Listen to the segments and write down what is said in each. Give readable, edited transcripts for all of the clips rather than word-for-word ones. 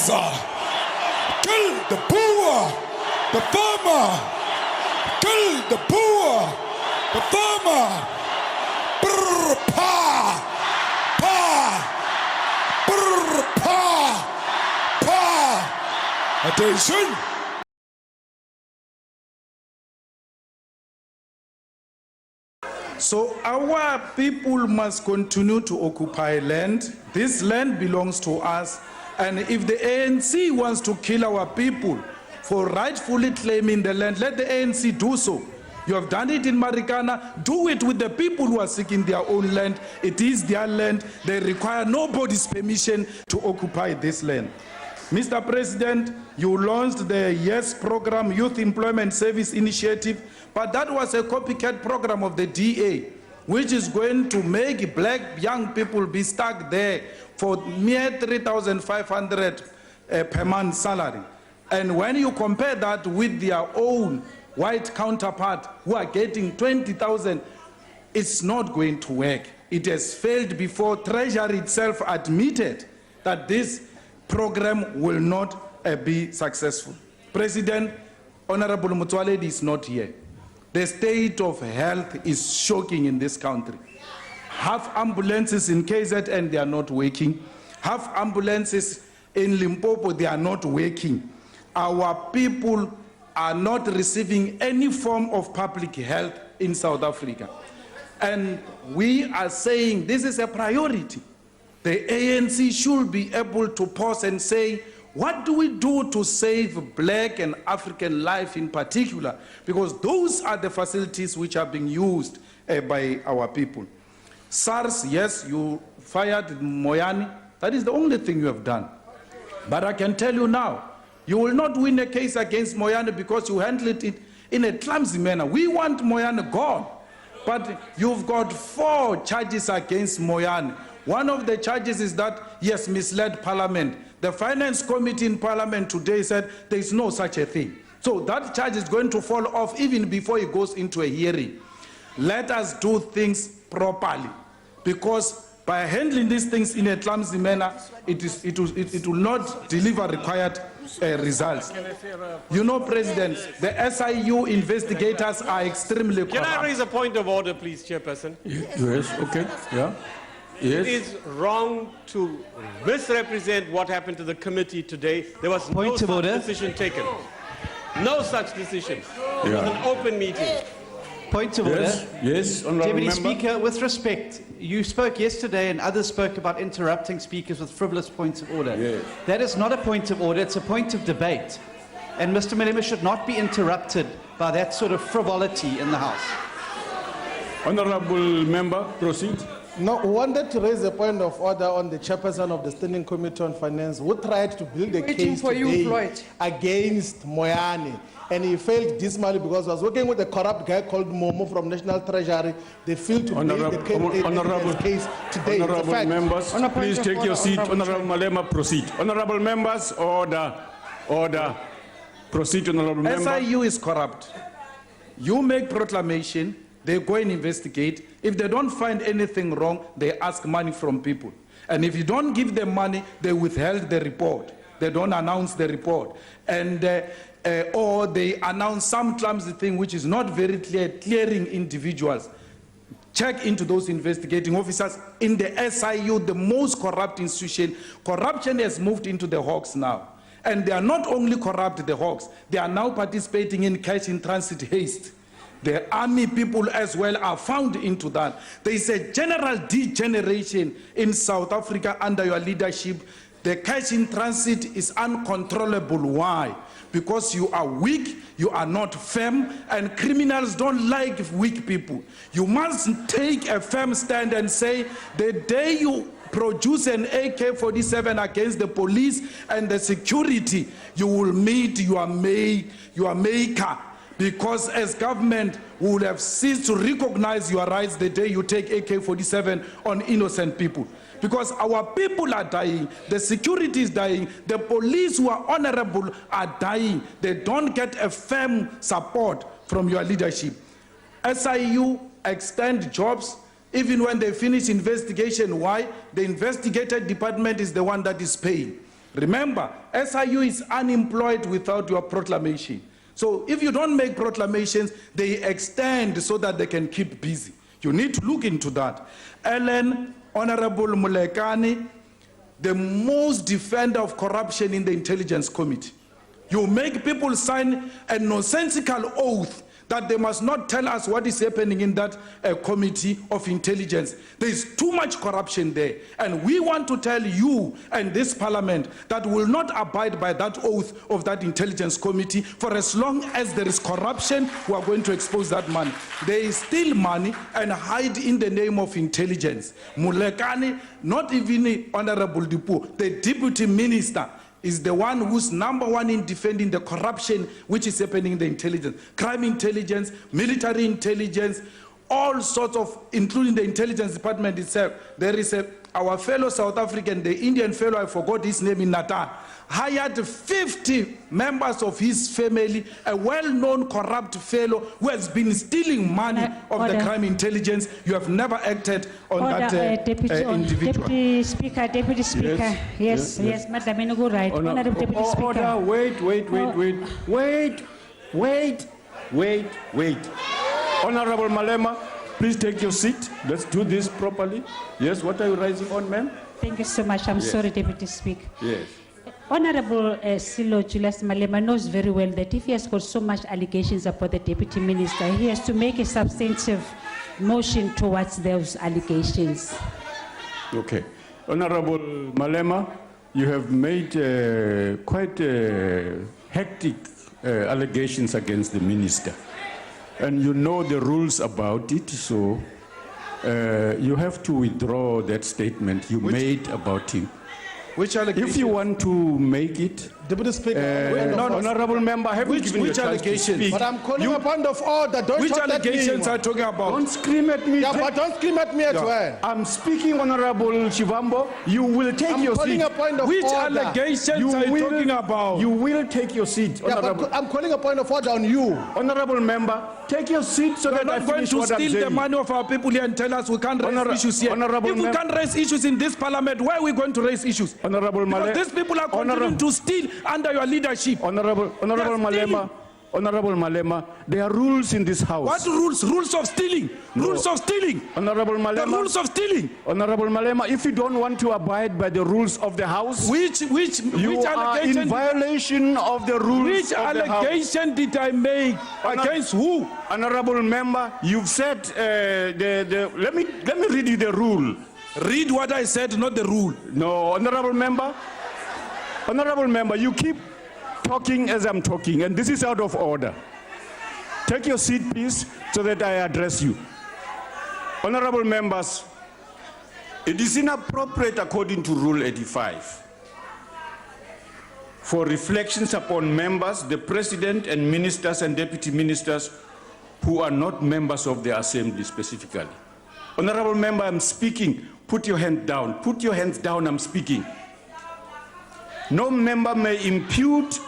Gaza. Kill the poor, the farmer. Kill the poor, the farmer. Brr, pa, pa, brr, pa, pa. Attention. So our people must continue to occupy land. This land belongs to us. And if the ANC wants to kill our people for rightfully claiming the land, let the ANC do so. You have done it in Marikana. Do it with the people who are seeking their own land. It is their land. They require nobody's permission to occupy this land. Mr. President, you launched the YES program, Youth Employment Service Initiative, but that was a copycat program of the DA, which is going to make black young people be stuck there for mere 3,500 per month salary. And when you compare that with their own white counterpart who are getting 20,000, it's not going to work. It has failed before. Treasury itself admitted that this program will not be successful. President, Honorable Mutwaledi is not here. The state of health is shocking in this country. Half ambulances in KZN, they are not working. Half ambulances in Limpopo, they are not working. Our people are not receiving any form of public health in South Africa. And we are saying this is a priority. The ANC should be able to pause and say, what do we do to save black and African life in particular? Because those are the facilities which are being used by our people. SARS, yes, you fired Moyani. That is the only thing you have done. But I can tell you now, you will not win a case against Moyani because you handled it in a clumsy manner. We want Moyani gone. But you've got 4 charges against Moyani. One of the charges is that he has misled Parliament. The Finance Committee in Parliament today said there is no such a thing. So that charge is going to fall off even before it goes into a hearing. Let us do things properly, because by handling these things in a clumsy manner, it will not deliver required results. You know, President, the SIU investigators are extremely corrupt. Can I raise a point of order, please, Chairperson? Yes, okay, yeah. Yes. It is wrong to misrepresent what happened to the committee today. There was no such decision taken. No such decision. It was an open meeting. Point of order. Yes, Honourable Deputy Member. Speaker, with respect, you spoke yesterday and others spoke about interrupting speakers with frivolous points of order. Yes. That is not a point of order, it's a point of debate. And Mr. Malema should not be interrupted by that sort of frivolity in the House. Honourable Member, proceed. No, wanted to raise a point of order on the chairperson of the Standing Committee on Finance, who tried to build a case today against Moyani, and he failed dismally because he was working with a corrupt guy called Momo from National Treasury. They failed to make the case today. Honourable members, please take your seat. Honourable Malema, proceed. Honourable members, order, order. Proceed, Honourable Member. SIU is corrupt. You make proclamation, they go and investigate. If they don't find anything wrong, they ask money from people. And if you don't give them money, they withhold the report. They don't announce the report. And or they announce some clumsy thing which is not very clear, clearing individuals. Check into those investigating officers. In the SIU, the most corrupt institution, corruption has moved into the Hawks now. And they are not only corrupt, the Hawks, they are now participating in cash in transit haste. The army people as well are found into that. There is a general degeneration in South Africa under your leadership. The cash in transit is uncontrollable. Why? Because you are weak, you are not firm, and criminals don't like weak people. You must take a firm stand and say, the day you produce an AK-47 against the police and the security, you will meet your maker. Because as government, we will have ceased to recognize your rights the day you take AK-47 on innocent people. Because our people are dying, the security is dying, the police who are honorable are dying. They don't get a firm support from your leadership. SIU extend jobs even when they finish investigation. Why? The investigated department is the one that is paying. Remember, SIU is unemployed without your proclamation. So if you don't make proclamations, they extend so that they can keep busy. You need to look into that. Ellen, Honorable Mulekani, the most defender of corruption in the Intelligence Committee. You make people sign a nonsensical oath that they must not tell us what is happening in that committee of intelligence. There is too much corruption there. And we want to tell you and this parliament that we will not abide by that oath of that intelligence committee. For as long as there is corruption, we are going to expose that money. There is still money and hide in the name of intelligence. Mulekani, not even Honorable Dipu, the deputy minister, is the one who's #1 in defending the corruption which is happening in the intelligence, crime intelligence, military intelligence, all sorts of, including the intelligence department itself. There is our fellow South African, the Indian fellow, I forgot his name in Natal, hired 50 members of his family, a well-known corrupt fellow who has been stealing money of the crime intelligence. You have never acted on that individual. Deputy Speaker. Yes, Madam Inugu, right. Honorable Deputy Speaker. Wait. Honorable Malema, please take your seat. Let's do this properly. Yes, what are you raising on, ma'am? Thank you so much. I'm sorry, Deputy Speaker. Yes. Honorable Silo Julius Malema knows very well that if he has got so much allegations about the Deputy Minister, he has to make a substantive motion towards those allegations. Okay. Honorable Malema, you have made quite hectic allegations against the minister. And you know the rules about it, so you have to withdraw that statement you made about him. Which allegation? If you want to make it, Deputy Speaker, honorable member, I haven't given you a chance to speak. but I'm calling a point of order. Don't Which shout at me. allegations are you talking about? Don't scream at me. Yeah, but don't scream at me as well. I'm speaking, Honorable Shivambo. You will take I'm your calling seat. a point of Which order. allegations are you talking about? You will take your seat, Yeah, Honorable. but I'm calling a point of order on you. Honorable member, take your seat so We're that I not going finish to what I'm steal the saying. money of our people here and tell us we can't raise issues here. Honorable If we can't raise issues in this parliament, where are we going to raise issues? Honorable Because Malema. these people are continuing to steal under your leadership. Honorable They are Malema. Honorable Malema, there are rules in this house. What rules? Rules of stealing. No. Rules of stealing. Honorable The Malema. rules of stealing. Honorable Malema, if you don't want to abide by the rules of the house, Which you are in allegation? violation of the rules Which of the house. allegation did I make? Against who? Honorable member, you've said let me read you the rule. Read what I said, not the rule. No, honorable member, you keep talking as I'm talking, and this is out of order. Take your seat, please, so that I address you. Honorable members, it is inappropriate according to Rule 85 for reflections upon members, the president and ministers and deputy ministers who are not members of the assembly specifically. Honorable member, I'm speaking. Put your hand down. Put your hands down, I'm speaking. No member may impute.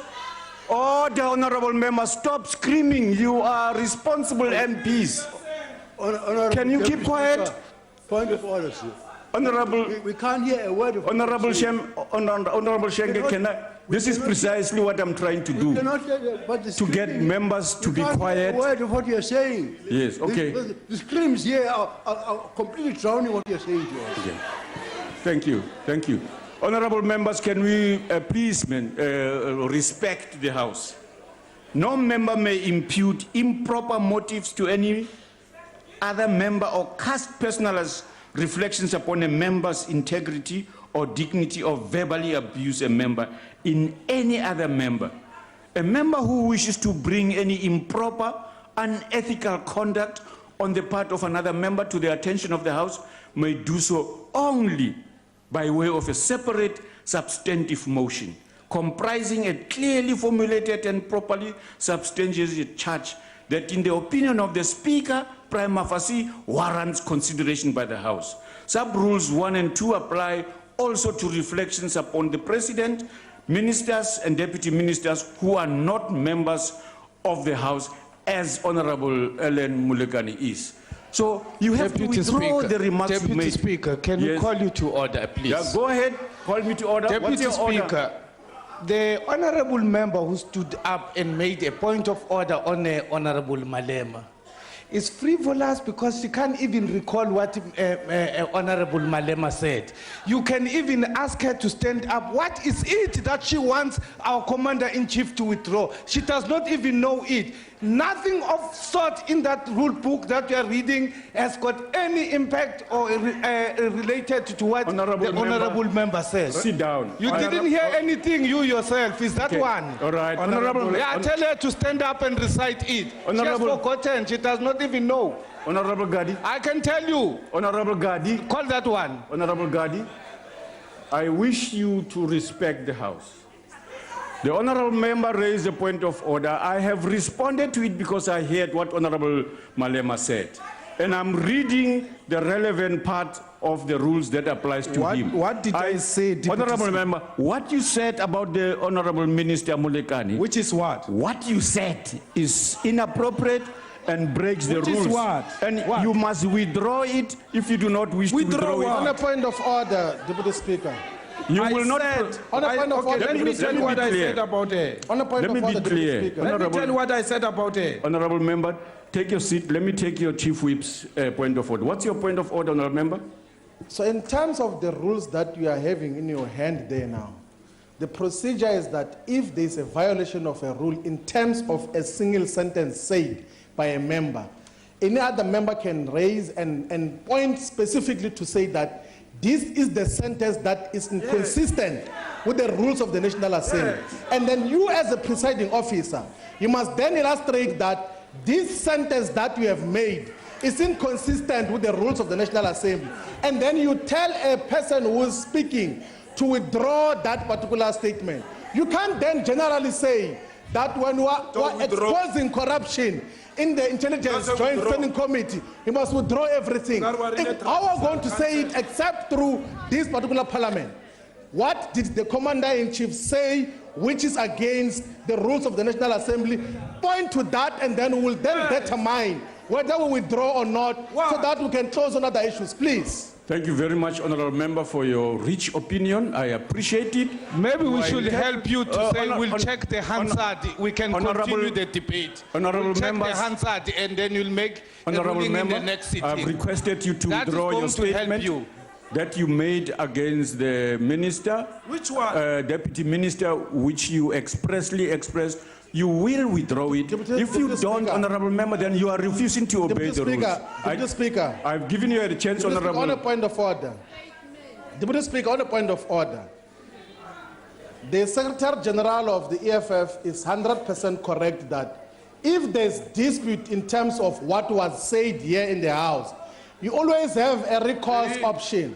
Order, honorable member, stop screaming. You are responsible MPs. Can you keep quiet? Point of order, sir. Honorable, We can't hear a word of Honorable Shenge, can I? This is precisely what I'm trying to do. To get members to be quiet. A word of what you're saying. Yes, okay. The screams here are completely drowning what you're saying to us. Okay. Thank you. Honorable members, can we please respect the House? No member may impute improper motives to any other member or cast personal reflections upon a member's integrity or dignity or verbally abuse a member in any other member. A member who wishes to bring any improper, unethical conduct on the part of another member to the attention of the House may do so only by way of a separate substantive motion comprising a clearly formulated and properly substantiated charge that in the opinion of the Speaker prima facie warrants consideration by the House. Sub-rules 1 and 2 apply also to reflections upon the President, ministers and deputy ministers who are not members of the House, as Honorable Ellen Mulekani is. So you have to withdraw the remarks you made. Deputy Speaker, can we call you to order, please? Yeah, go ahead. call me to order. What's Deputy your order? Speaker, the honorable member who stood up and made a point of order on Honorable Malema is frivolous because she can't even recall what Honorable Malema said. You can even ask her to stand up. What is it that she wants our commander-in-chief to withdraw? She does not even know it. Nothing of sort in that rule book that you are reading has got any impact or related to what the honorable member says. Sit down. You didn't hear anything, you yourself. Is that Okay. one? All right. Yeah, tell her to stand up and recite it. She has Honorable- forgotten. She does not even know. Honorable Gadi. I can tell you. Honorable Gadi. Call that one. Honorable Gadi, I wish you to respect the House. The honorable member raised a point of order. I have responded to it because I heard what Honorable Malema said. And I'm reading the relevant part of the rules that applies to him. What did I say, Deputy Honorable Speaker? member, what you said about the Honorable Minister Mulekani, Which is what? what you said is inappropriate and breaks the Which is rules. what? And What? you must withdraw it if you do not wish to Withdraw withdraw it. what? On a point of order, Deputy Speaker. You I will not. said, On a point of okay, order, let me Deputy tell you Speaker. what I Let me be said clear. about her. On a point Let of me be order, Deputy clear. Speaker. Let me Honorable- tell you what I said about her. Honorable member, take your seat. Let me take your chief whip's point of order. What's your point of order, honorable member? So in terms of the rules that you are having in your hand there now, the procedure is that if there is a violation of a rule in terms of a single sentence said by a member, any other member can raise and point specifically to say that this is the sentence that is inconsistent with the rules of the National Assembly. And then you as a presiding officer, you must then illustrate that this sentence that you have made is inconsistent with the rules of the National Assembly. And then you tell a person who is speaking to withdraw that particular statement. You can't then generally say that when we are exposing corruption in the Intelligence Joint Standing Committee, you must withdraw everything. How are we going to say it except through this particular parliament? What did the commander-in-chief say which is against the rules of the National Assembly? Point to that and then we will then determine whether we withdraw or not so that we can close on other issues. Please. Thank you very much, honorable member, for your rich opinion. I appreciate it. Maybe we should help you to say honor- we'll hon- check the Hansard. We can honorable- continue the debate. honorable We'll check the members- Hansard and then you'll make a Honorable ruling in member, the next sitting. I've requested you to That is withdraw your going to help statement you. that you made against the minister, Which one? deputy minister, which you expressly expressed. You will withdraw it. Deputy- If you Deputy don't, Speaker. honorable member, then you are refusing to obey Deputy the rules. Speaker, Deputy Speaker. I've given you a chance, Deputy Speaker, on a honorable. point of order. Deputy Speaker, on a point of order. The Secretary General of the EFF is 100% correct that if there's dispute in terms of what was said here in the House, you always have a recourse option.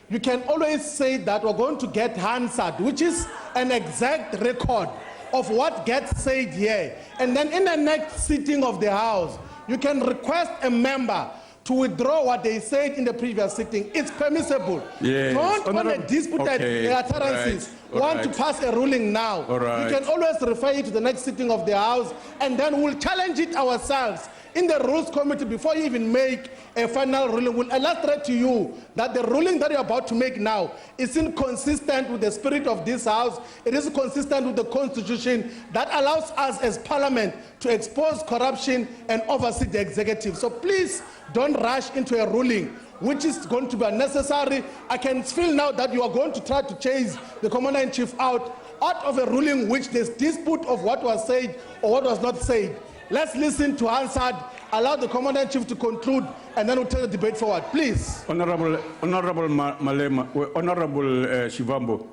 You can always say that we're going to get Hansard, which is an exact record of what gets said here. And then in the next sitting of the House, you can request a member to withdraw what they said in the previous sitting. It's permissible. Yes. Don't on a Honorable- disputed Okay, utterances all want to right. pass a ruling now. All right. You can always refer it to the next sitting of the House, and then we'll challenge it ourselves in the Rules Committee before you even make a final ruling. We'll illustrate to you that the ruling that you're about to make now is inconsistent with the spirit of this House. It is consistent with the Constitution that allows us as Parliament to expose corruption and oversee the executive. So please don't rush into a ruling which is going to be unnecessary. I can feel now that you are going to try to chase the Commander-in-Chief out of a ruling which there's dispute of what was said or what was not said. Let's listen to Hansard, allow the Commander-in-Chief to conclude, and then we'll take the debate forward. Please. Honorable Malema, Honorable Shivambo,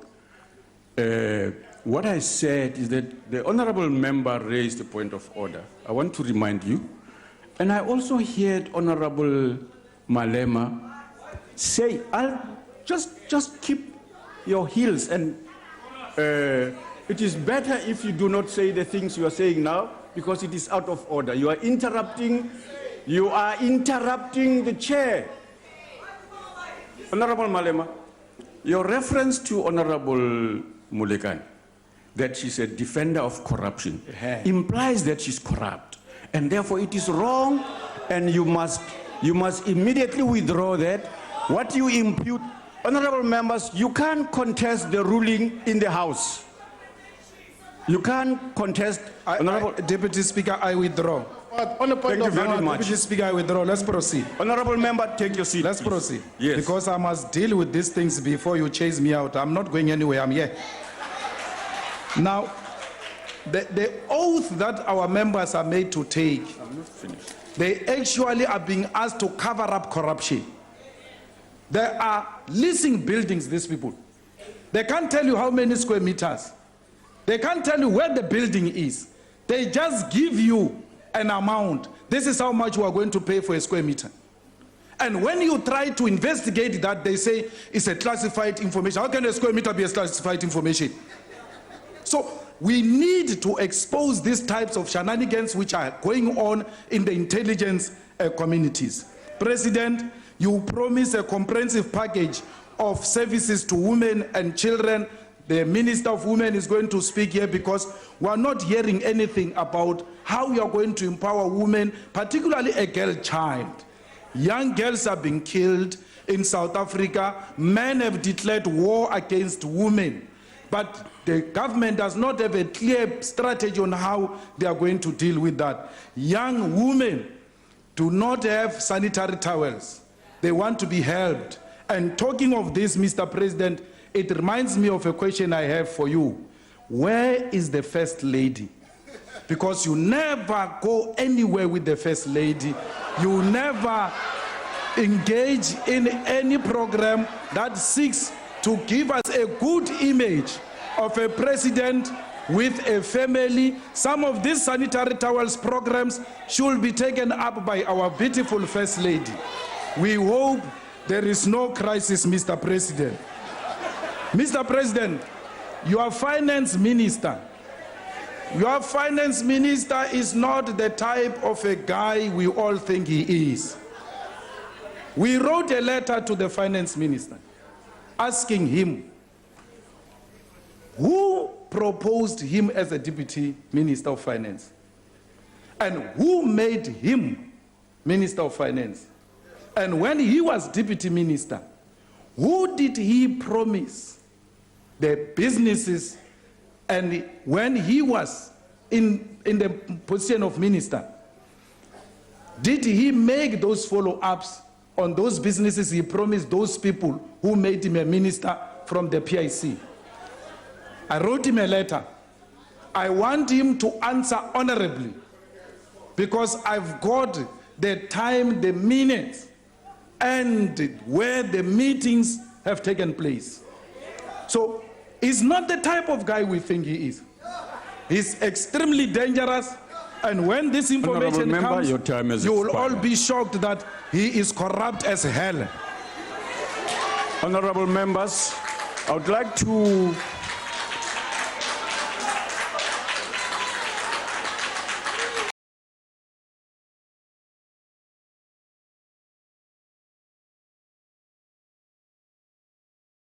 what I said is that the honorable member raised a point of order. I want to remind you. And I also heard Honorable Malema say, I'll just keep your heels, and it is better if you do not say the things you are saying now, because it is out of order. You are interrupting the chair. Honorable Malema, your reference to Honorable Mulekani, that she's a defender of corruption, implies that she's corrupt. And therefore it is wrong, and you must immediately withdraw that. What you impute, Honorable members, you can't contest the ruling in the House. You can't contest. Deputy Speaker, I withdraw. On the point Thank of you very much. Deputy Speaker, I withdraw. Let's proceed. Honorable member, take your seat. Let's please. proceed. Yes. Because I must deal with these things before you chase me out. I'm not going anywhere. I'm here. Now, the oath that our members are made to take, I'm not finished. they actually are being asked to cover up corruption. There are leasing buildings, these people. They can't tell you how many square meters. They can't tell you where the building is. They just give you an amount. This is how much we are going to pay for a square meter. And when you try to investigate that, they say it's a classified information. How can a square meter be a classified information? So we need to expose these types of shenanigans which are going on in the intelligence communities. President, you promised a comprehensive package of services to women and children. The Minister of Women is going to speak here because we are not hearing anything about how you are going to empower women, particularly a girl child. Young girls are being killed in South Africa. Men have declared war against women. But the government does not have a clear strategy on how they are going to deal with that. Young women do not have sanitary towels. They want to be helped. And talking of this, Mr. President, it reminds me of a question I have for you. Where is the First Lady? Because you never go anywhere with the First Lady. You never engage in any program that seeks to give us a good image of a president with a family. Some of these sanitary towels programs should be taken up by our beautiful First Lady. We hope there is no crisis, Mr. President. Mr. President, your finance minister is not the type of a guy we all think he is. We wrote a letter to the finance minister asking him who proposed him as a deputy minister of finance and who made him minister of finance. And when he was deputy minister, who did he promise the businesses? And when he was in the position of minister, did he make those follow-ups on those businesses he promised those people who made him a minister from the PIC? I wrote him a letter. I want him to answer honorably because I've got the time, the minutes, and where the meetings have taken place. So he's not the type of guy we think he is. He's extremely dangerous, and when this information comes, your time has you will expired. all be shocked that he is corrupt as hell. Honorable members, I would like to